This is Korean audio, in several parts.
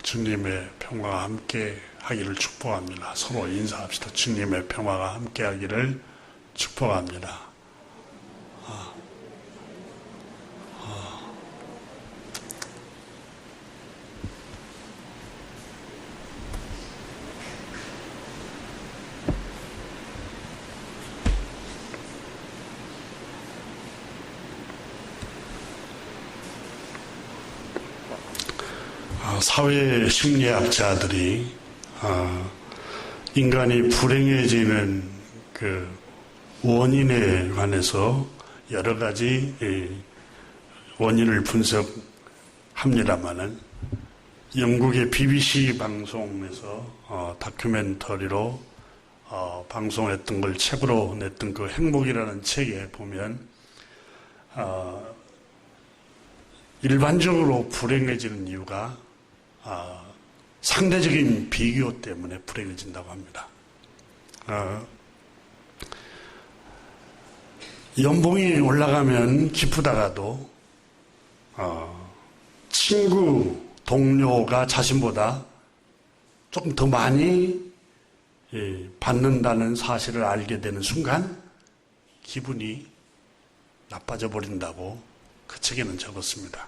주님의 평화가 함께 하기를 축복합니다. 서로 인사합시다. 주님의 평화가 함께 하기를 축복합니다. 사회 심리학자들이 인간이 불행해지는 그 원인에 관해서 여러 가지 원인을 분석합니다마는 영국의 BBC 방송에서 다큐멘터리로 방송했던 걸 책으로 냈던 그 행복이라는 책에 보면 일반적으로 불행해지는 이유가 상대적인 비교 때문에 불행해진다고 합니다. 연봉이 올라가면 기쁘다가도 친구, 동료가 자신보다 조금 더 많이 받는다는 사실을 알게 되는 순간 기분이 나빠져 버린다고 그 책에는 적었습니다.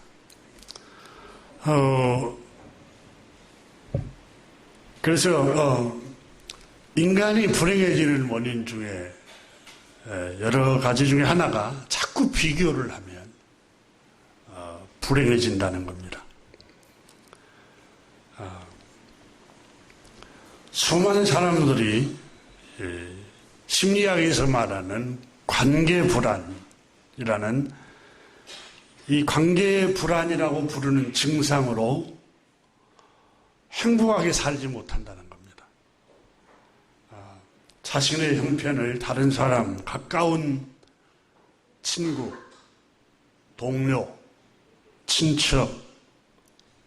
그래서 인간이 불행해지는 원인 중에 여러 가지 중에 하나가 자꾸 비교를 하면 불행해진다는 겁니다. 수많은 사람들이 심리학에서 말하는 관계 불안이라는 이 관계 불안이라고 부르는 증상으로 행복하게 살지 못한다는 겁니다. 자신의 형편을 다른 사람, 가까운 친구, 동료, 친척,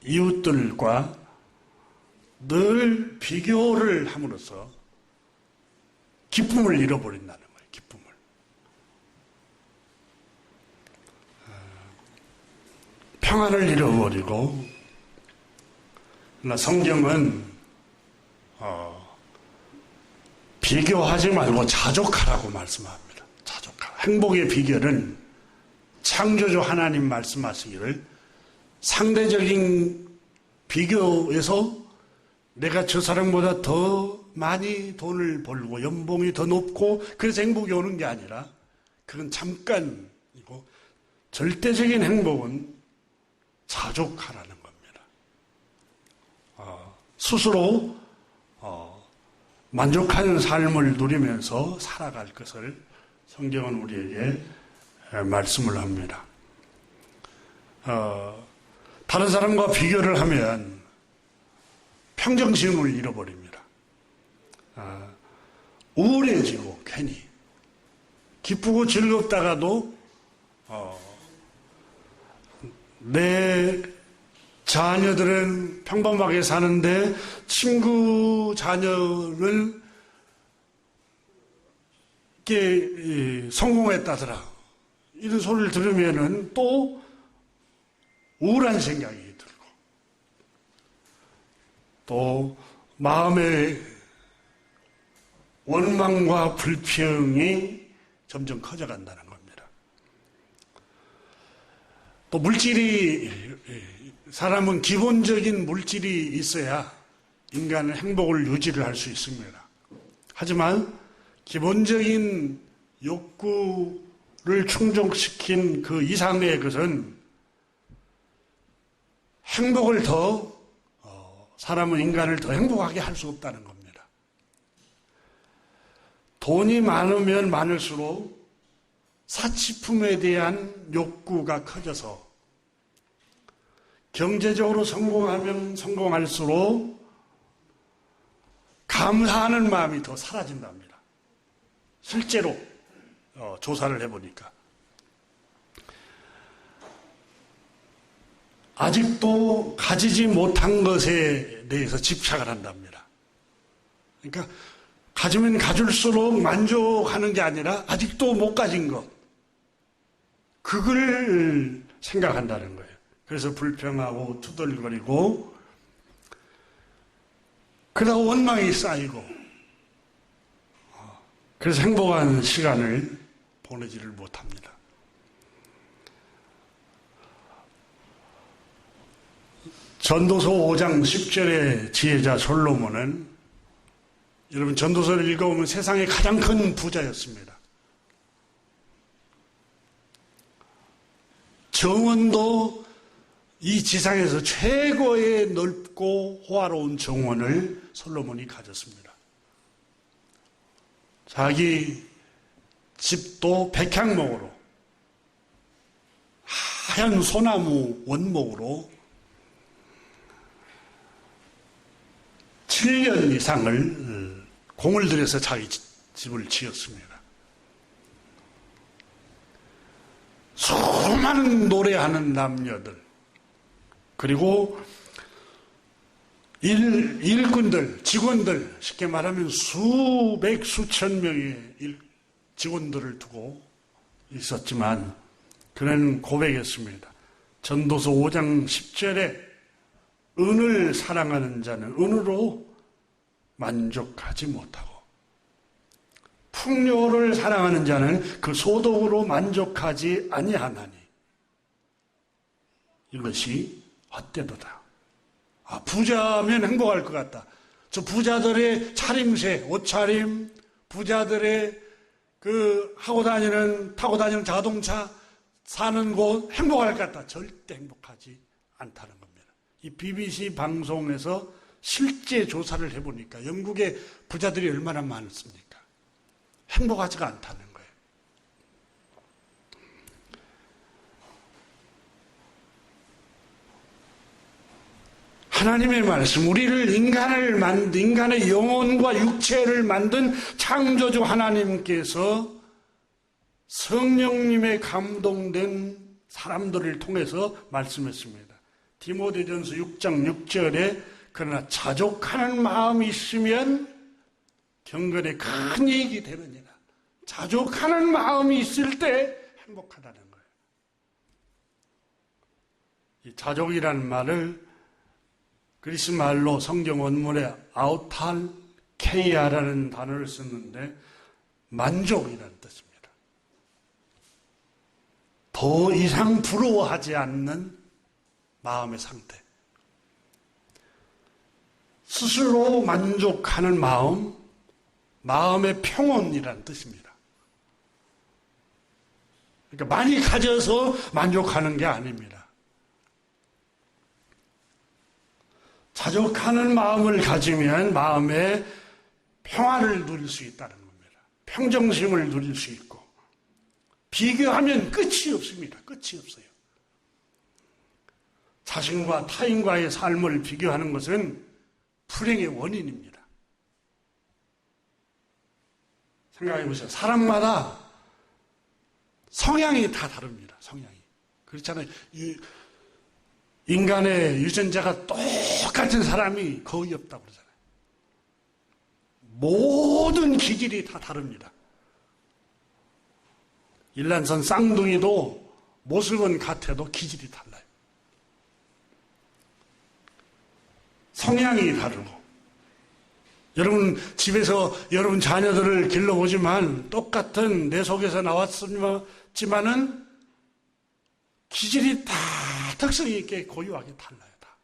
이웃들과 늘 비교를 함으로써 기쁨을 잃어버린다는 거예요. 기쁨을. 평안을 잃어버리고, 그러나 성경은 비교하지 말고 자족하라고 말씀합니다. 자족하라. 행복의 비결은 창조주 하나님 말씀하시기를 상대적인 비교에서 내가 저 사람보다 더 많이 돈을 벌고 연봉이 더 높고 그래서 행복이 오는 게 아니라 그건 잠깐이고 절대적인 행복은 자족하라는 겁니다. 스스로 만족하는 삶을 누리면서 살아갈 것을 성경은 우리에게 말씀을 합니다. 다른 사람과 비교를 하면 평정심을 잃어버립니다. 우울해지고 괜히 기쁘고 즐겁다가도 내 자녀들은 평범하게 사는데 친구 자녀는 이렇게 성공했다더라. 이런 소리를 들으면은 또 우울한 생각이 들고 또 마음의 원망과 불평이 점점 커져간다는 겁니다. 또 사람은 기본적인 물질이 있어야 인간은 행복을 유지를 할 수 있습니다. 하지만 기본적인 욕구를 충족시킨 그 이상의 것은 행복을 사람은 인간을 더 행복하게 할 수 없다는 겁니다. 돈이 많으면 많을수록 사치품에 대한 욕구가 커져서 경제적으로 성공하면 성공할수록 감사하는 마음이 더 사라진답니다. 실제로 조사를 해보니까 아직도 가지지 못한 것에 대해서 집착을 한답니다. 그러니까 가지면 가질수록 만족하는 게 아니라 아직도 못 가진 것, 그걸 생각한다는 거예요. 그래서 불평하고 투덜거리고 그러다 원망이 쌓이고, 그래서 행복한 시간을 보내지를 못합니다. 전도서 5장 10절의 지혜자 솔로몬은, 여러분 전도서를 읽어보면 세상의 가장 큰 부자였습니다. 정원도 이 지상에서 최고의 넓고 호화로운 정원을 솔로몬이 가졌습니다. 자기 집도 백향목으로, 하얀 소나무 원목으로 7년 이상을 공을 들여서 자기 집을 지었습니다. 수많은 노래하는 남녀들, 그리고 일꾼들, 직원들, 쉽게 말하면 수백, 수천 명의 직원들을 두고 있었지만, 그는 고백했습니다. 전도서 5장 10절에 은을 사랑하는 자는 은으로 만족하지 못하고, 풍요를 사랑하는 자는 그 소득으로 만족하지 아니하나니 이것이 헛되도다. 부자면 행복할 것 같다. 저 부자들의 차림새, 옷차림, 부자들의 타고 다니는 자동차, 사는 곳 행복할 것 같다. 절대 행복하지 않다는 겁니다. 이 BBC 방송에서 실제 조사를 해보니까 영국의 부자들이 얼마나 많습니까? 행복하지가 않다는 거예요. 하나님의 말씀, 우리를 인간의 영혼과 육체를 만든 창조주 하나님께서 성령님의 감동된 사람들을 통해서 말씀했습니다. 디모데전서 6장 6절에 그러나 자족하는 마음이 있으면 경건에 큰 이익이 되느니라. 자족하는 마음이 있을 때 행복하다는 거예요. 이 자족이라는 말을 그리스 말로 성경 원문에 아우탈케이아라는 단어를 썼는데 만족이라는 뜻입니다. 더 이상 부러워하지 않는 마음의 상태. 스스로 만족하는 마음의 평온이라는 뜻입니다. 그러니까 많이 가져서 만족하는 게 아닙니다. 자족하는 마음을 가지면 마음의 평화를 누릴 수 있다는 겁니다. 평정심을 누릴 수 있고, 비교하면 끝이 없습니다. 끝이 없어요. 자신과 타인과의 삶을 비교하는 것은 불행의 원인입니다. 생각해 보세요. 사람마다 성향이 다 다릅니다. 성향이. 그렇잖아요. 인간의 유전자가 똑같은 사람이 거의 없다고 그러잖아요. 모든 기질이 다 다릅니다. 일란선 쌍둥이도 모습은 같아도 기질이 달라요. 성향이 다르고, 여러분 집에서 여러분 자녀들을 길러보지만 똑같은 내 속에서 나왔지만은 기질이 다 특성이 있게 고유하게 달라요. 다.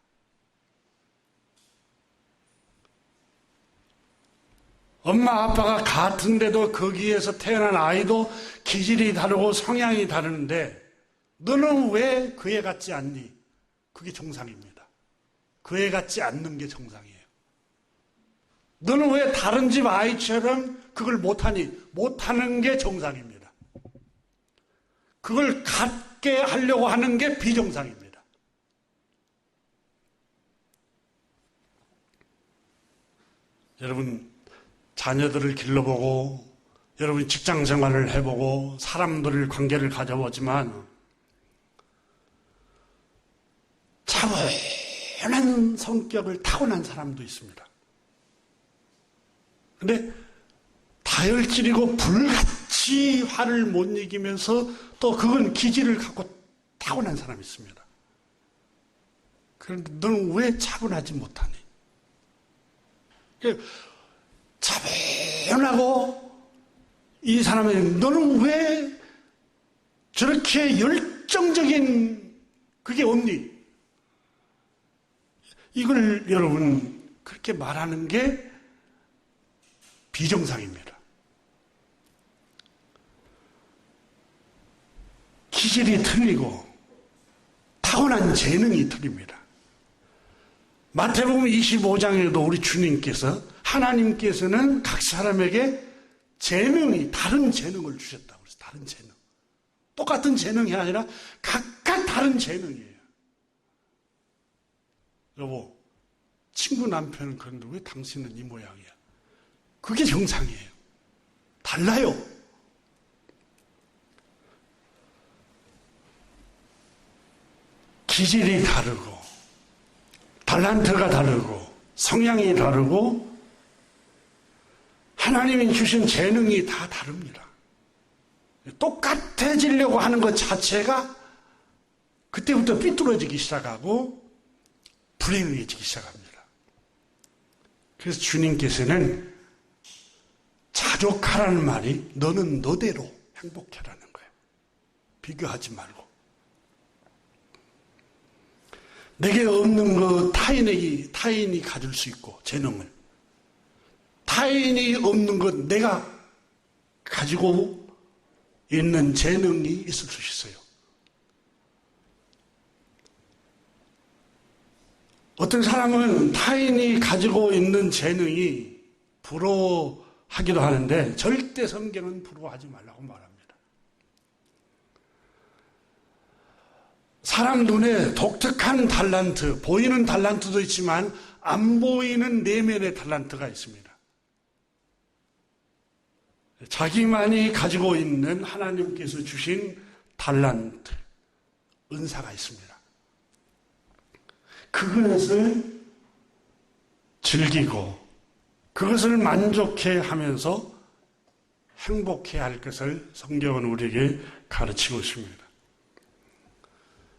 엄마 아빠가 같은데도 거기에서 태어난 아이도 기질이 다르고 성향이 다르는데 너는 왜 그애 같지 않니? 그게 정상입니다. 그애 같지 않는 게 정상이에요. 너는 왜 다른 집 아이처럼 그걸 못하니? 못하는 게 정상입니다. 그걸 갖게 하려고 하는 게 비정상입니다. 여러분 자녀들을 길러보고 여러분 직장 생활을 해보고 사람들을 관계를 가져보지만 차분한 성격을 타고난 사람도 있습니다. 근데 다혈질이고 불같이 화를 못 이기면서 또 그건 기질을 갖고 타고난 사람이 있습니다. 그런데 너는 왜 차분하지 못하니? 차분하고 이 사람이 너는 왜 저렇게 열정적인 그게 없니? 이걸 여러분 그렇게 말하는 게 비정상입니다. 기질이 틀리고 타고난 재능이 틀립니다. 마태복음 25장에도 우리 주님께서 하나님께서는 각 사람에게 재능이 다른 재능을 주셨다고 그랬어요. 다른 재능. 똑같은 재능이 아니라 각각 다른 재능이에요. 여보, 친구 남편은 그런데 왜 당신은 이 모양이야? 그게 정상이에요. 달라요. 기질이 다르고 달란트가 다르고 성향이 다르고 하나님이 주신 재능이 다 다릅니다. 똑같아지려고 하는 것 자체가 그때부터 삐뚤어지기 시작하고 불행해지기 시작합니다. 그래서 주님께서는 자족하라는 말이 너는 너대로 행복해라는 거예요. 비교하지 말고. 내게 없는 거 타인이 가질 수 있고 재능을. 타인이 없는 것 내가 가지고 있는 재능이 있을 수 있어요. 어떤 사람은 타인이 가지고 있는 재능이 부러워하기도 하는데 절대 성경은 부러워하지 말라고 말합니다. 사람 눈에 독특한 달란트, 보이는 달란트도 있지만 안 보이는 내면의 달란트가 있습니다. 자기만이 가지고 있는 하나님께서 주신 달란트, 은사가 있습니다. 그것을 즐기고 그것을 만족해 하면서 행복해 할 것을 성경은 우리에게 가르치고 있습니다.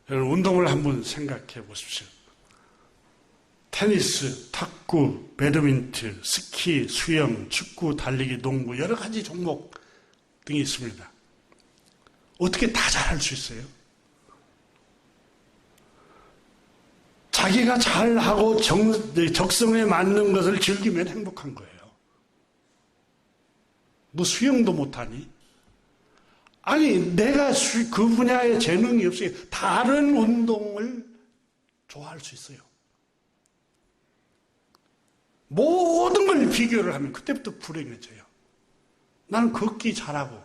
여러분, 운동을 한번 생각해 보십시오. 테니스, 탁구, 배드민턴, 스키, 수영, 축구, 달리기, 농구 여러 가지 종목 등이 있습니다. 어떻게 다 잘할 수 있어요? 자기가 잘하고 적성에 맞는 것을 즐기면 행복한 거예요. 뭐 수영도 못하니? 아니, 내가 그 분야에 재능이 없어요. 다른 운동을 좋아할 수 있어요. 모든 걸 비교를 하면 그때부터 불행해져요. 나는 걷기 잘하고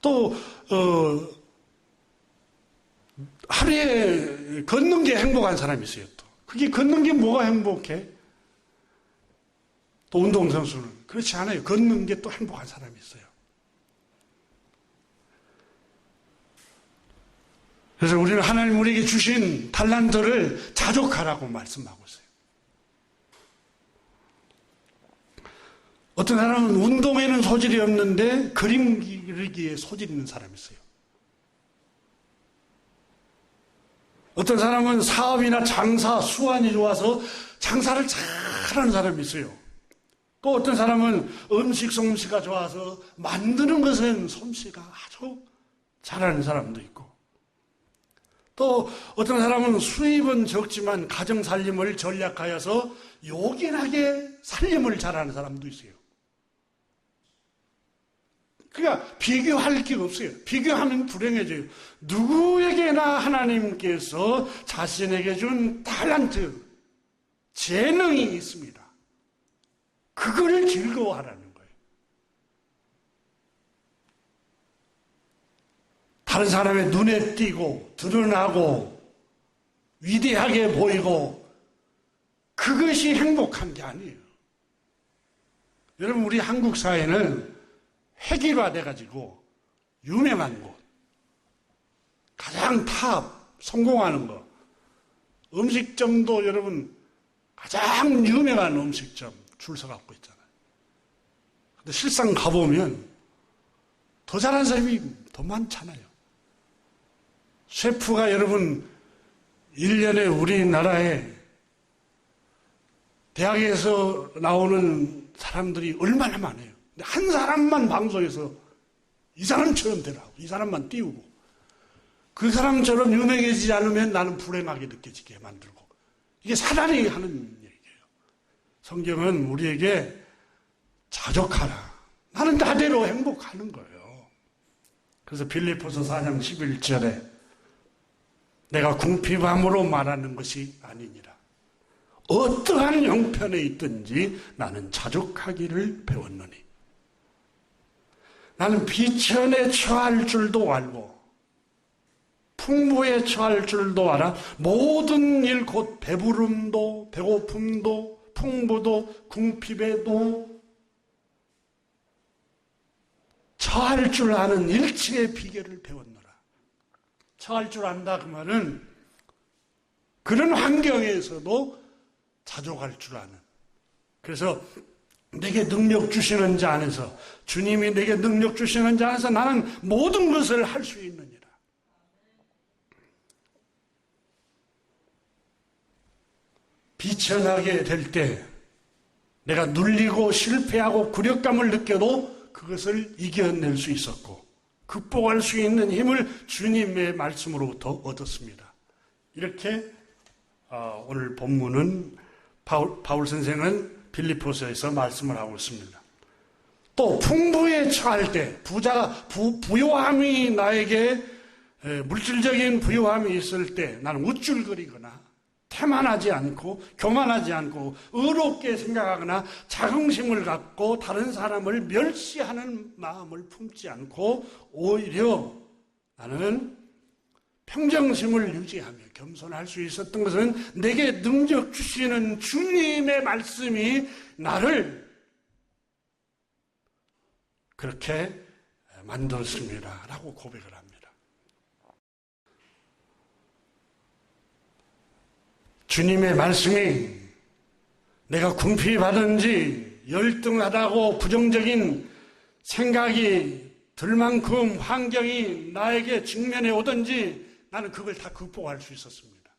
또 하루에 걷는 게 행복한 사람이 있어요. 또 그게 걷는 게 뭐가 행복해? 또 운동선수는 그렇지 않아요. 걷는 게 또 행복한 사람이 있어요. 그래서 우리는 하나님 우리에게 주신 달란트를 자족하라고 말씀하고 있어요. 어떤 사람은 운동에는 소질이 없는데 그림 그리기에 소질 있는 사람이 있어요. 어떤 사람은 사업이나 장사, 수완이 좋아서 장사를 잘하는 사람이 있어요. 또 어떤 사람은 음식 솜씨가 좋아서 만드는 것은 솜씨가 아주 잘하는 사람도 있고, 또 어떤 사람은 수입은 적지만 가정 살림을 전략하여서 요긴하게 살림을 잘하는 사람도 있어요. 그러니까 비교할 게 없어요. 비교하면 불행해져요. 누구에게나 하나님께서 자신에게 준 달란트, 재능이 있습니다. 그걸 즐거워하라는 거예요. 다른 사람의 눈에 띄고 드러나고 위대하게 보이고 그것이 행복한 게 아니에요. 여러분, 우리 한국 사회는 획일화돼가지고 유명한 곳, 가장 탑, 성공하는 거, 음식점도 여러분 가장 유명한 음식점 줄 서갖고 있잖아요. 근데 실상 가보면 더 잘하는 사람이 더 많잖아요. 셰프가 여러분 1년에 우리나라에 대학에서 나오는 사람들이 얼마나 많아요. 근데 한 사람만 방송에서 이 사람처럼 되라고, 이 사람만 띄우고, 그 사람처럼 유명해지지 않으면 나는 불행하게 느껴지게 만들고, 이게 사단이 하는 얘기예요. 성경은 우리에게 자족하라. 나는 나대로 행복하는 거예요. 그래서 빌립보서 4장 11절에 내가 궁핍함으로 말하는 것이 아니니라. 어떠한 형편에 있든지 나는 자족하기를 배웠노니. 나는 비천에 처할 줄도 알고 풍부에 처할 줄도 알아. 모든 일 곧 배부름도 배고픔도 풍부도 궁핍에도 처할 줄 아는 일치의 비결을 배웠노라. 처할 줄 안다 그 말은 그런 환경에서도 자족할 줄 아는. 그래서 내게 능력 주시는 자 안에서, 주님이 내게 능력 주시는 자 안에서 나는 모든 것을 할 수 있느니라. 비천하게 될 때 내가 눌리고 실패하고 굴욕감을 느껴도 그것을 이겨낼 수 있었고 극복할 수 있는 힘을 주님의 말씀으로부터 얻었습니다. 이렇게 오늘 본문은 바울 선생은 빌립보서에서 말씀을 하고 있습니다. 또 풍부에 처할 때 부요함이 나에게 물질적인 부요함이 있을 때 나는 우쭐거리거나 태만하지 않고 교만하지 않고 의롭게 생각하거나 자긍심을 갖고 다른 사람을 멸시하는 마음을 품지 않고 오히려 나는 평정심을 유지하며 겸손할 수 있었던 것은 내게 능력 주시는 주님의 말씀이 나를 그렇게 만들었습니다. 라고 고백을 합니다. 주님의 말씀이 내가 궁핍하든지 열등하다고 부정적인 생각이 들 만큼 환경이 나에게 직면해 오든지 나는 그걸 다 극복할 수 있었습니다.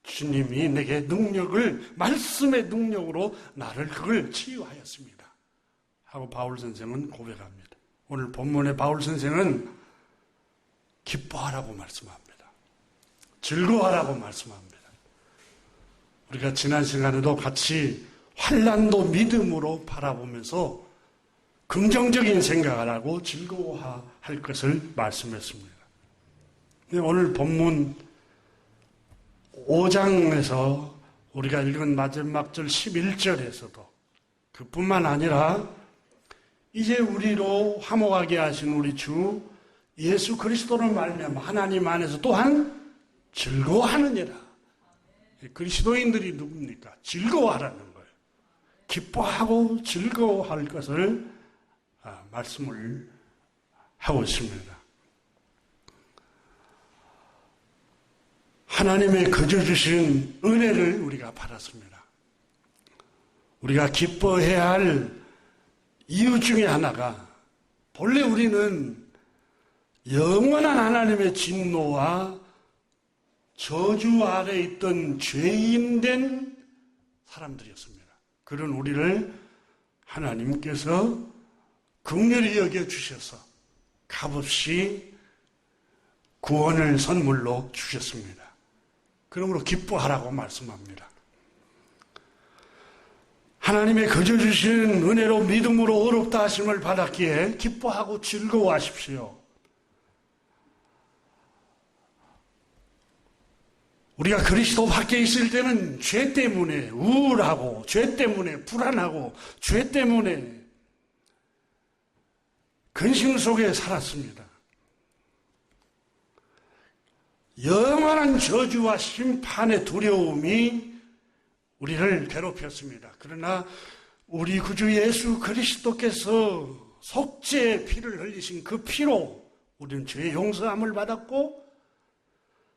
주님이 내게 능력을, 말씀의 능력으로 나를 그걸 치유하였습니다. 하고 바울 선생은 고백합니다. 오늘 본문의 바울 선생은 기뻐하라고 말씀합니다. 즐거워하라고 말씀합니다. 우리가 지난 시간에도 같이 환난도 믿음으로 바라보면서 긍정적인 생각을 하고 즐거워할 것을 말씀했습니다. 오늘 본문 5장에서 우리가 읽은 마지막 절 11절에서도 그뿐만 아니라 이제 우리로 화목하게 하신 우리 주 예수 그리스도를 말미암아 하나님 안에서 또한 즐거워하느니라. 그리스도인들이 누굽니까? 즐거워하라는 거예요. 기뻐하고 즐거워할 것을 말씀을 하고 있습니다. 하나님의 거저 주신 은혜를 우리가 받았습니다. 우리가 기뻐해야 할 이유 중에 하나가 본래 우리는 영원한 하나님의 진노와 저주 아래 있던 죄인된 사람들이었습니다. 그런 우리를 하나님께서 긍휼히 여겨주셔서 값없이 구원을 선물로 주셨습니다. 그러므로 기뻐하라고 말씀합니다. 하나님의 거저 주신 은혜로 믿음으로 의롭다 하심을 받았기에 기뻐하고 즐거워하십시오. 우리가 그리스도 밖에 있을 때는 죄 때문에 우울하고 죄 때문에 불안하고 죄 때문에 근심 속에 살았습니다. 영원한 저주와 심판의 두려움이 우리를 괴롭혔습니다. 그러나 우리 구주 예수 그리스도께서 속죄의 피를 흘리신 그 피로 우리는 죄의 용서함을 받았고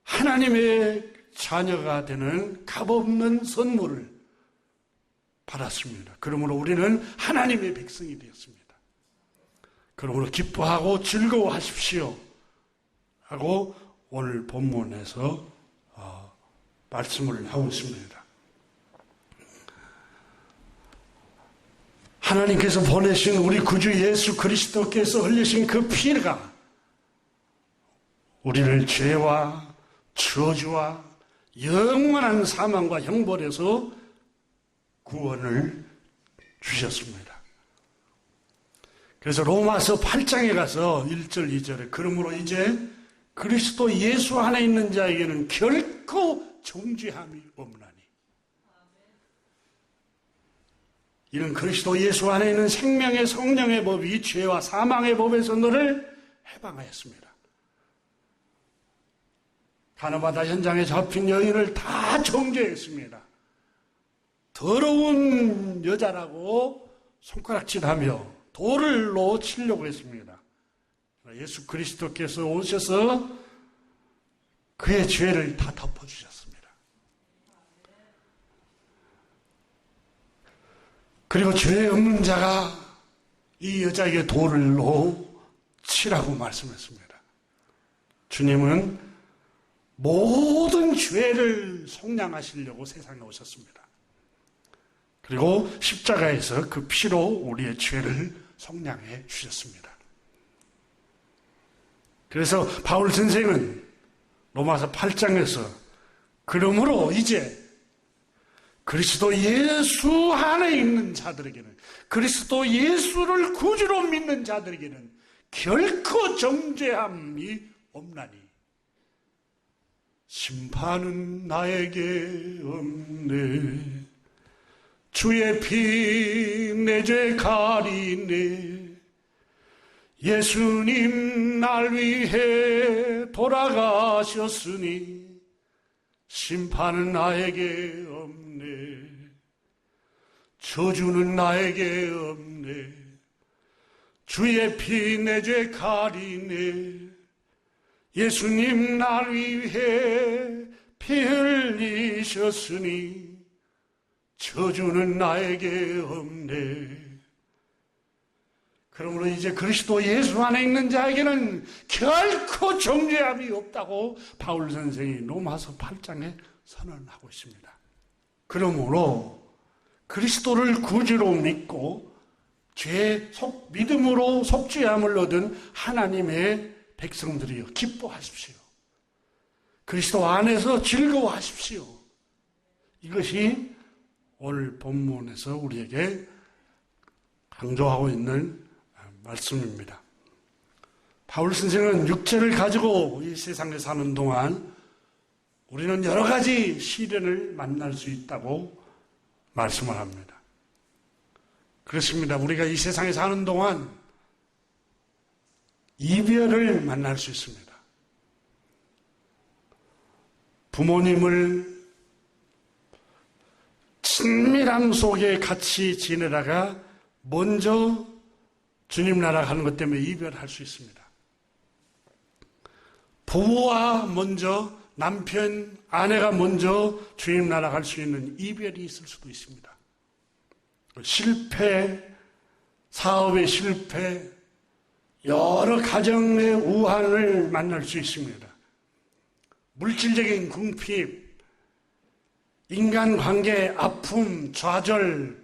하나님의 자녀가 되는 값없는 선물을 받았습니다. 그러므로 우리는 하나님의 백성이 되었습니다. 그러므로 기뻐하고 즐거워하십시오 하고 오늘 본문에서 말씀을 하고 있습니다. 하나님께서 보내신 우리 구주 예수 그리스도께서 흘리신 그 피가 우리를 죄와 저주와 영원한 사망과 형벌에서 구원을 주셨습니다. 그래서 로마서 8장에 가서 1절 2절에 그러므로 이제 그리스도 예수 안에 있는 자에게는 결코 정죄함이 없나니 이는 그리스도 예수 안에 있는 생명의 성령의 법이 죄와 사망의 법에서 너를 해방하였습니다. 가나바다 현장에 잡힌 여인을 다 정죄했습니다. 더러운 여자라고 손가락질하며 돌로 치려고 했습니다. 예수 그리스도께서 오셔서 그의 죄를 다 덮어주셨습니다. 그리고 죄 없는 자가 이 여자에게 돌로 치라고 말씀했습니다. 주님은 모든 죄를 속량하시려고 세상에 오셨습니다. 그리고 십자가에서 그 피로 우리의 죄를 속량해 주셨습니다. 그래서 바울 선생은 로마서 8장에서 그러므로 이제 그리스도 예수 안에 있는 자들에게는 그리스도 예수를 구주로 믿는 자들에게는 결코 정죄함이 없나니 심판은 나에게 없네. 주의 피 내 죄 가리네. 예수님 날 위해 돌아가셨으니 심판은 나에게 없네. 저주는 나에게 없네. 주의 피 내 죄 가리네. 예수님 날 위해 피 흘리셨으니 저주는 나에게 없네. 그러므로 이제 그리스도 예수 안에 있는 자에게는 결코 정죄함이 없다고 바울 선생이 로마서 8장에 선언하고 있습니다. 그러므로 그리스도를 구주로 믿고 믿음으로 속죄함을 얻은 하나님의 백성들이여 기뻐하십시오. 그리스도 안에서 즐거워하십시오. 이것이 오늘 본문에서 우리에게 강조하고 있는 말씀입니다. 바울 선생은 육체를 가지고 이 세상에 사는 동안 우리는 여러 가지 시련을 만날 수 있다고 말씀을 합니다. 그렇습니다. 우리가 이 세상에 사는 동안 이별을 만날 수 있습니다. 부모님을 친밀함 속에 같이 지내다가 먼저 주님 나라 가는 것 때문에 이별할 수 있습니다. 부부와 먼저 남편, 아내가 먼저 주님 나라 갈 수 있는 이별이 있을 수도 있습니다. 실패, 사업의 실패, 여러 가정의 우환을 만날 수 있습니다. 물질적인 궁핍, 인간관계의 아픔, 좌절,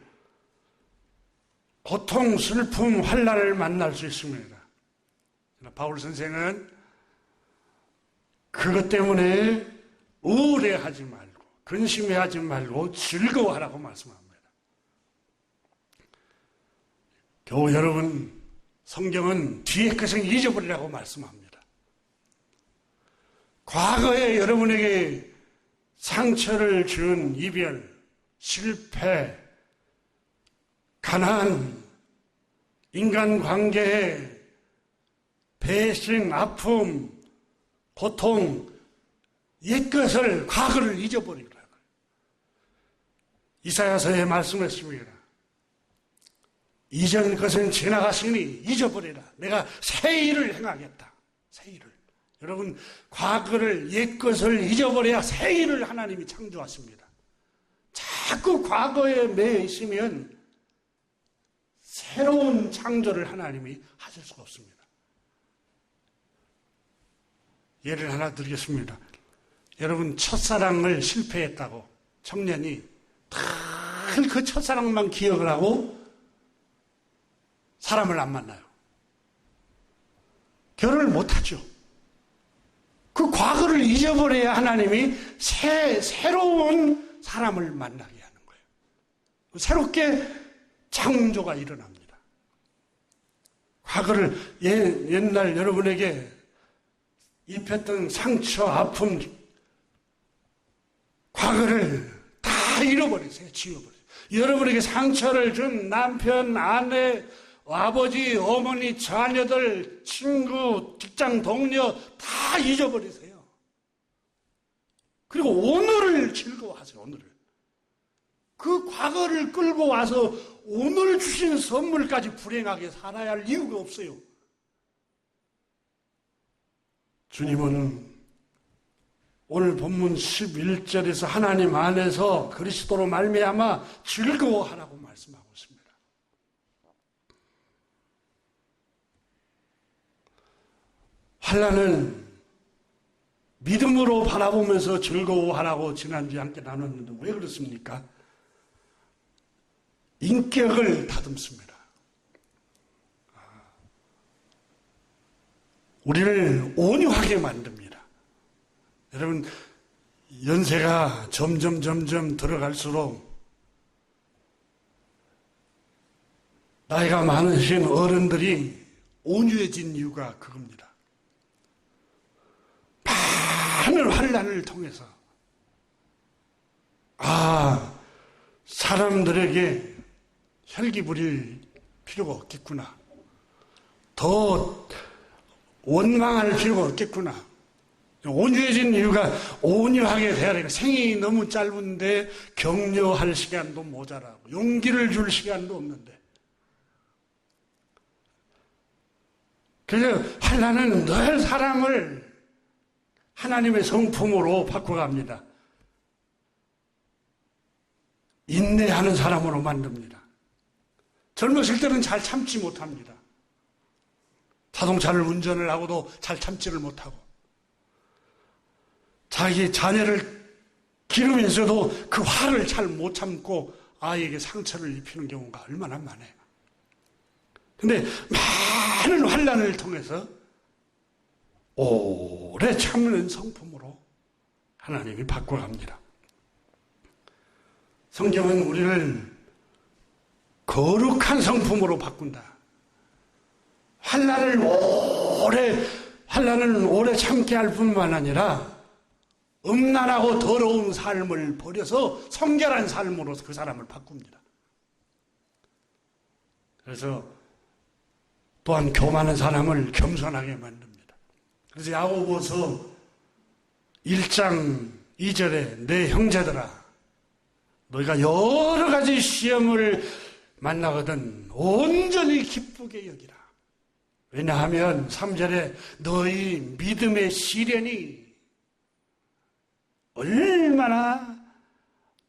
고통, 슬픔, 환난을 만날 수 있습니다. 바울 선생은 그것 때문에 우울해하지 말고 근심해하지 말고 즐거워하라고 말씀합니다. 교우 여러분, 성경은 뒤에 것을 잊어버리라고 말씀합니다. 과거에 여러분에게 상처를 준 이별, 실패, 가난, 인간관계의 배신, 아픔, 고통, 옛것을, 과거를 잊어버리라고요. 이사야서에 말씀했습니다. 이전 것은 지나갔으니 잊어버리라. 내가 새 일을 행하겠다. 새 일을. 여러분, 과거를, 옛것을 잊어버려야 새 일을 하나님이 창조하십니다. 자꾸 과거에 매여 있으면 새로운 창조를 하나님이 하실 수가 없습니다. 예를 하나 드리겠습니다. 여러분, 첫사랑을 실패했다고 청년이 늘 그 첫사랑만 기억을 하고 사람을 안 만나요. 결혼을 못하죠. 그 과거를 잊어버려야 하나님이 새로운 사람을 만나게 하는 거예요. 새롭게 창조가 일어납니다. 과거를 옛날 여러분에게 입혔던 상처, 아픔, 과거를 다 잃어버리세요. 지워버리세요. 여러분에게 상처를 준 남편, 아내, 아버지, 어머니, 자녀들, 친구, 직장 동료 다 잊어버리세요. 그리고 오늘을 즐거워하세요. 오늘을. 그 과거를 끌고 와서 오늘 주신 선물까지 불행하게 살아야 할 이유가 없어요. 주님은 오늘 본문 11절에서 하나님 안에서 그리스도로 말미암아 즐거워하라고 말씀하고 있습니다. 환난은 믿음으로 바라보면서 즐거워하라고 지난주에 함께 나눴는데 왜 그렇습니까? 인격을 다듬습니다. 우리를 온유하게 만듭니다. 여러분, 연세가 점점 들어갈수록 나이가 많으신 어른들이 온유해진 이유가 그겁니다. 많은 환난을 통해서 사람들에게 혈기 부릴 필요가 없겠구나. 더 원망할 필요가 없겠구나. 온유해진 이유가 온유하게 돼야 되니까 생이 너무 짧은데 격려할 시간도 모자라고 용기를 줄 시간도 없는데 그래서 환난은 늘 사람을 하나님의 성품으로 바꿔갑니다. 인내하는 사람으로 만듭니다. 젊었을 때는 잘 참지 못합니다. 자동차를 운전을 하고도 잘 참지를 못하고 자기 자녀를 기르면서도 그 화를 잘 못 참고 아이에게 상처를 입히는 경우가 얼마나 많아요. 그런데 많은 환난을 통해서 오래 참는 성품으로 하나님이 바꿔갑니다. 성경은 우리를 거룩한 성품으로 바꾼다. 환난은 오래 참게 할 뿐만 아니라 음란하고 더러운 삶을 버려서 성결한 삶으로 그 사람을 바꿉니다. 그래서 또한 교만한 사람을 겸손하게 만듭니다. 그래서 야고보서 1장 2절에 내 형제들아 너희가 여러 가지 시험을 만나거든 온전히 기쁘게 여기라. 왜냐하면 3절에 너희 믿음의 시련이 얼마나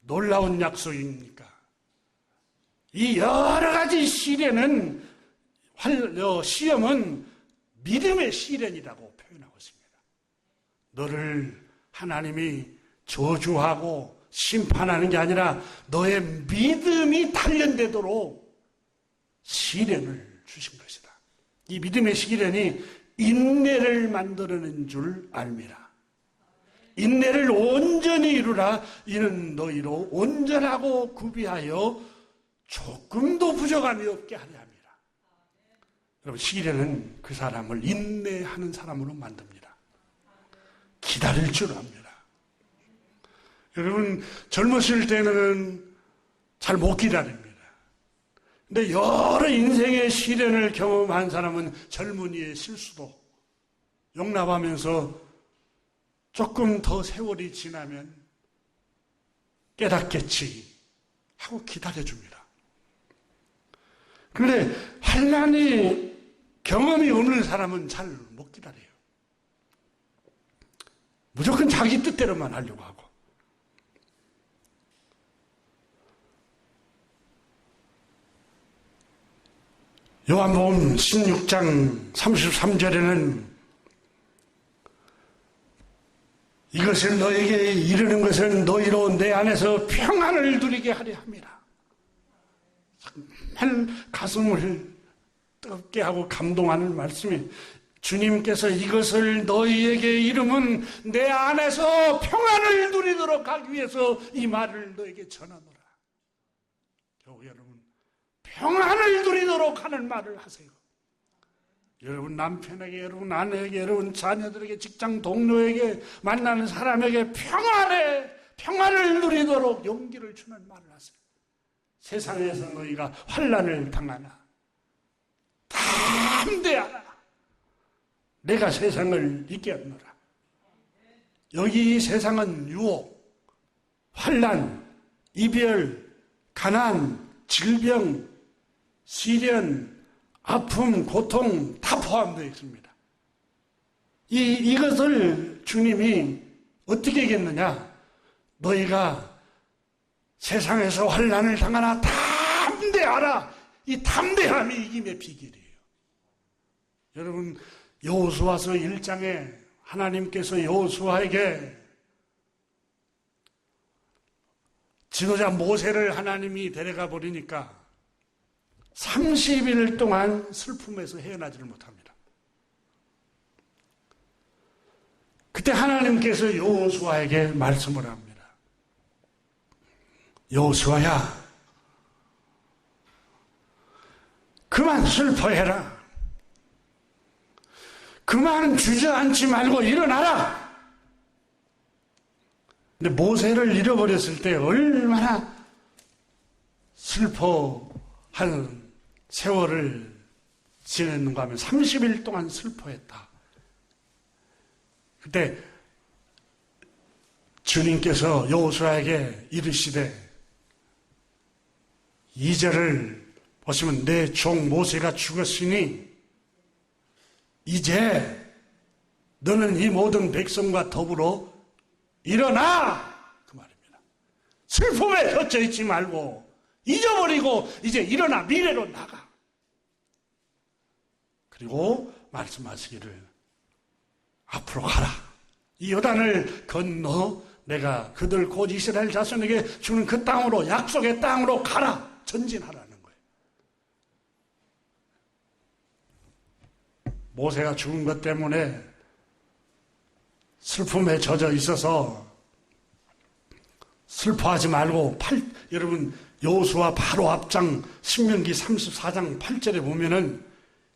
놀라운 약속입니까? 이 여러 가지 시련은 시험은 믿음의 시련이라고 표현하고 있습니다. 너를 하나님이 저주하고 심판하는 게 아니라 너의 믿음이 단련되도록 시련을 주신 것이다. 이 믿음의 시련이 인내를 만들어낸 줄 압니다. 인내를 온전히 이루라. 이는 너희로 온전하고 구비하여 조금도 부족함이 없게 하려 합니다. 여러분, 시련은 그 사람을 인내하는 사람으로 만듭니다. 기다릴 줄 압니다. 여러분, 젊었을 때는 잘 못 기다립니다. 근데 여러 인생의 시련을 경험한 사람은 젊은이의 실수도 용납하면서 조금 더 세월이 지나면 깨닫겠지 하고 기다려줍니다. 그런데 환난이 경험이 없는 사람은 잘 못 기다려요. 무조건 자기 뜻대로만 하려고 하고. 요한복음 16장 33절에는 이것을 너에게 이르는 것은 너희로 내 안에서 평안을 누리게 하려 함이라. 정말 가슴을 뜨겁게 하고 감동하는 말씀이 주님께서 이것을 너희에게 이름은 내 안에서 평안을 누리도록 하기 위해서 이 말을 너에게 전하노라. 교우 여러분, 평안을 누리도록 하는 말을 하세요. 여러분 남편에게, 여러분 아내에게, 여러분 자녀들에게, 직장 동료에게, 만나는 사람에게 평안을 누리도록 용기를 주는 말을 하세요. 세상에서 너희가 환난을 당하나 담대하라. 내가 세상을 이겼노라. 여기 이 세상은 유혹, 환난, 이별, 가난, 질병, 시련, 아픔, 고통 다 포함되어 있습니다. 이것을 주님이 어떻게 얘기했느냐? 너희가 세상에서 환난을 당하나 담대하라. 이 담대함이 이김의 비결이에요. 여러분 여호수아서 1장에 하나님께서 여호수아에게 지도자 모세를 하나님이 데려가 버리니까 30일 동안 슬픔에서 헤어나지를 못합니다. 그때 하나님께서 여호수아에게 말씀을 합니다. 여호수아야, 그만 슬퍼해라. 그만 주저앉지 말고 일어나라. 근데 모세를 잃어버렸을 때 얼마나 슬퍼하는 세월을 지냈는가 하면 30일 동안 슬퍼했다. 그때 주님께서 여호수아에게 이르시되 2절을 보시면 내 종 모세가 죽었으니 이제 너는 이 모든 백성과 더불어 일어나! 그 말입니다. 슬픔에 젖혀 있지 말고 잊어버리고 이제 일어나 미래로 나가. 그리고 말씀하시기를 앞으로 가라. 이 요단을 건너 내가 그들 곧 이스라엘 자손에게 주는 그 땅으로, 약속의 땅으로 가라. 전진하라는 거예요. 모세가 죽은 것 때문에 슬픔에 젖어 있어서 슬퍼하지 말고 여러분 여호수아 바로 앞장 신명기 34장 8절에 보면은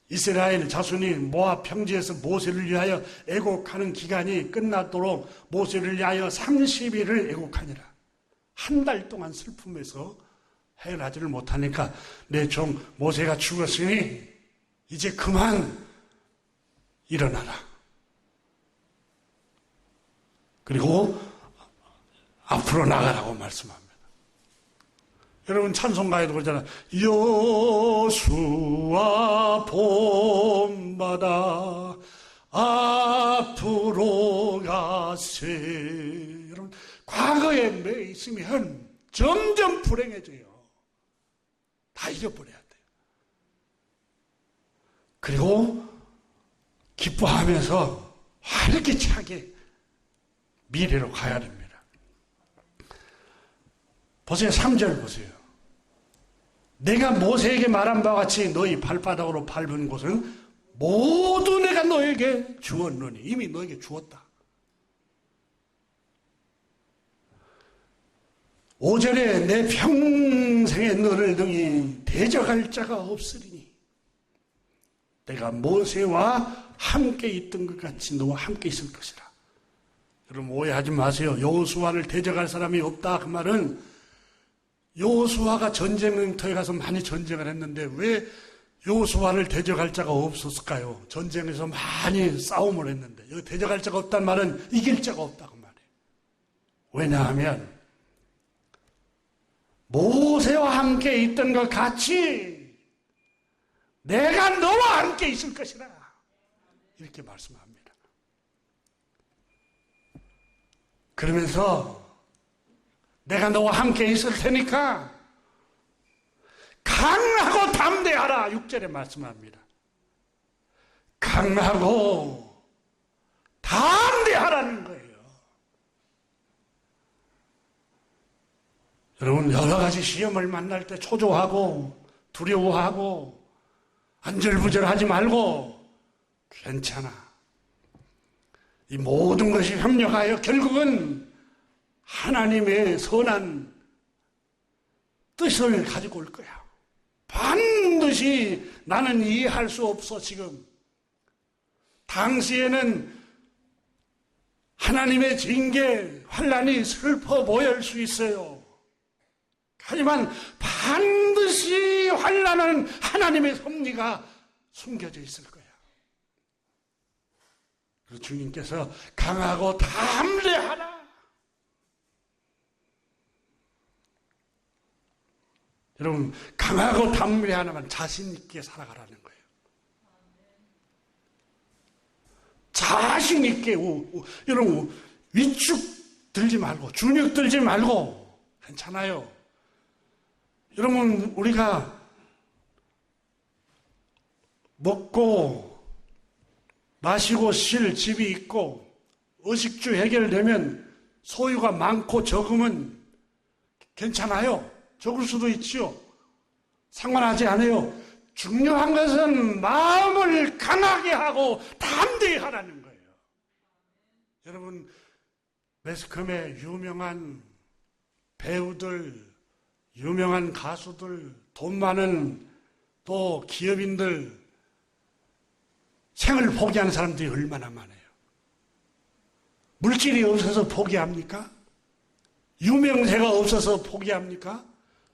이스라엘 자손이 모압 평지에서 모세를 위하여 애곡하는 기간이 끝나도록 모세를 위하여 30일을 애곡하니라. 한 달 동안 슬픔에서 헤어나지를 못하니까 내 종 모세가 죽었으니 이제 그만 일어나라. 그리고 앞으로 나가라고 말씀합니다. 여러분 찬송가에도 그러잖아요. 여수와 봄바다 앞으로 가세. 여러분 과거에 매 있으면 점점 불행해져요. 다 잊어버려야 돼요. 그리고 기뻐하면서 활기차게 미래로 가야 됩니다. 보세요. 3절 보세요. 내가 모세에게 말한 바와 같이 너희 발바닥으로 밟은 곳은 모두 내가 너에게 주었노니. 이미 너에게 주었다. 5절에 내 평생에 너를 등이 대적할 자가 없으리니 내가 모세와 함께 있던 것 같이 너와 함께 있을 것이라. 여러분 오해하지 마세요. 여호수아를 대적할 사람이 없다. 그 말은 여호수아가 전쟁터에 가서 많이 전쟁을 했는데 왜 여호수아를 대적할 자가 없었을까요? 전쟁에서 많이 싸움을 했는데 여기 대적할 자가 없다는 말은 이길 자가 없다 그 말이에요. 왜냐하면 모세와 함께 있던 것 같이 내가 너와 함께 있을 것이라 이렇게 말씀합니다. 그러면서 내가 너와 함께 있을 테니까 강하고 담대하라 6절에 말씀합니다. 강하고 담대하라는 거예요. 여러분 여러 가지 시험을 만날 때 초조하고 두려워하고 안절부절하지 말고 괜찮아. 이 모든 것이 협력하여 결국은 하나님의 선한 뜻을 가지고 올 거야. 반드시 나는 이해할 수 없어 지금. 당시에는 하나님의 징계, 환난이 슬퍼 보일 수 있어요. 하지만 반드시 환난은 하나님의 섭리가 숨겨져 있을 거야. 그래서 주님께서 강하고 담대하라. 여러분, 강하고 담대하라면 자신 있게 살아가라는 거예요. 자신 있게, 여러분, 위축 들지 말고, 준육 들지 말고, 괜찮아요. 여러분, 우리가 먹고, 마시고, 쉴 집이 있고, 의식주 해결되면 소유가 많고 적으면 괜찮아요. 적을 수도 있지요. 상관하지 않아요. 중요한 것은 마음을 강하게 하고 담대히 하라는 거예요. 여러분, 매스컴의 유명한 배우들, 유명한 가수들, 돈 많은 또 기업인들, 생을 포기하는 사람들이 얼마나 많아요. 물질이 없어서 포기합니까? 유명세가 없어서 포기합니까?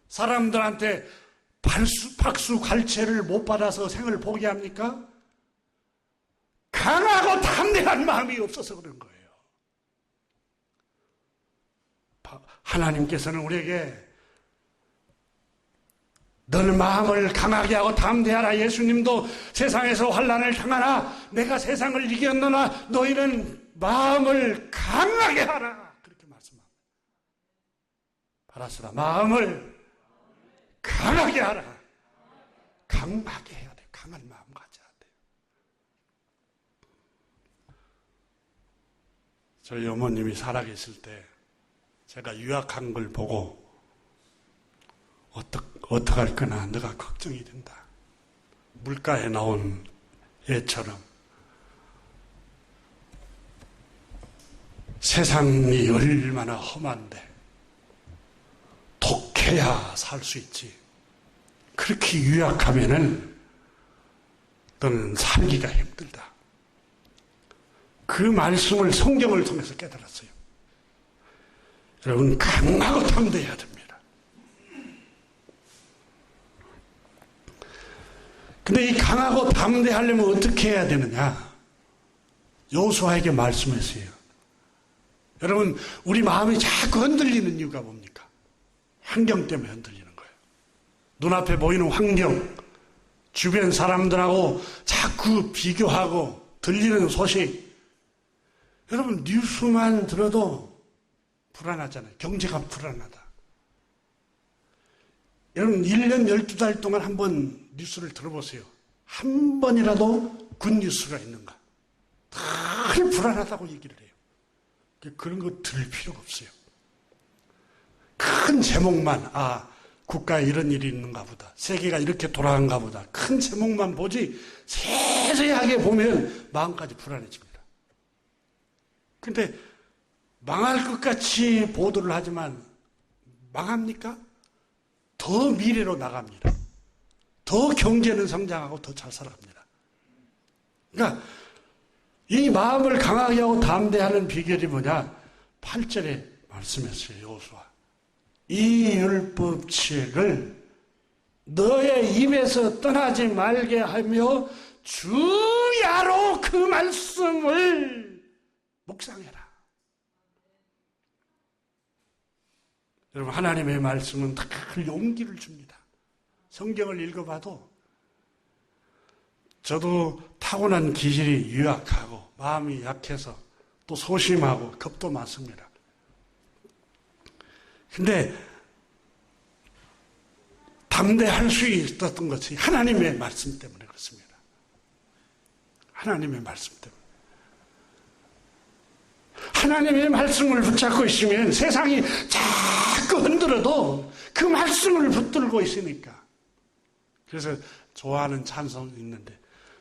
사람들한테 박수 갈채를 못 받아서 생을 포기합니까? 강하고 담대한 마음이 없어서 그런 거예요. 하나님께서는 우리에게 너는 마음을 강하게 하고 담대하라. 예수님도 세상에서 환난을 당하나 내가 세상을 이겼노나 너희는 마음을 강하게 하라. 그렇게 말씀합니다. 바라스라, 마음을 강하게 하라. 강하게 해야 돼. 강한 마음 가져야 돼. 저희 어머님이 살아계실 때 제가 유학한 걸 보고 어떡할 거나 내가 걱정이 된다. 물가에 나온 애처럼 세상이 얼마나 험한데 독해야 살 수 있지. 그렇게 유약하면은 너는 살기가 힘들다. 그 말씀을 성경을 통해서 깨달았어요. 여러분, 강하고 담대해야 됩니다. 근데 이 강하고 담대하려면 어떻게 해야 되느냐? 여호수아에게 말씀했어요. 여러분, 우리 마음이 자꾸 흔들리는 이유가 뭡니까? 환경 때문에 흔들리는 거예요. 눈앞에 보이는 환경, 주변 사람들하고 자꾸 비교하고 들리는 소식. 여러분, 뉴스만 들어도 불안하잖아요. 경제가 불안하다. 여러분, 1년 12달 동안 한번 뉴스를 들어보세요. 한 번이라도 굿뉴스가 있는가? 늘 불안하다고 얘기를 해요. 그런 거 들을 필요가 없어요. 큰 제목만, 국가에 이런 일이 있는가 보다. 세계가 이렇게 돌아간가 보다. 큰 제목만 보지 세세하게 보면 마음까지 불안해집니다. 근데 망할 것 같이 보도를 하지만 망합니까? 더 미래로 나갑니다. 더 경제는 성장하고 더 잘 살아갑니다. 그러니까 이 마음을 강하게 하고 담대하는 비결이 뭐냐? 8절에 말씀했어요. 여호수아. 이 율법책을 너의 입에서 떠나지 말게 하며 주야로 그 말씀을 묵상해라. 여러분, 하나님의 말씀은 늘 용기를 줍니다. 성경을 읽어봐도 저도 타고난 기질이 유약하고 마음이 약해서 또 소심하고 겁도 많습니다. 근데 담대할 수 있었던 것이 하나님의 말씀 때문에 그렇습니다. 하나님의 말씀 때문에. 하나님의 말씀을 붙잡고 있으면 세상이 자꾸 흔들어도 그 말씀을 붙들고 있으니까. 그래서 좋아하는 찬송이 있는데,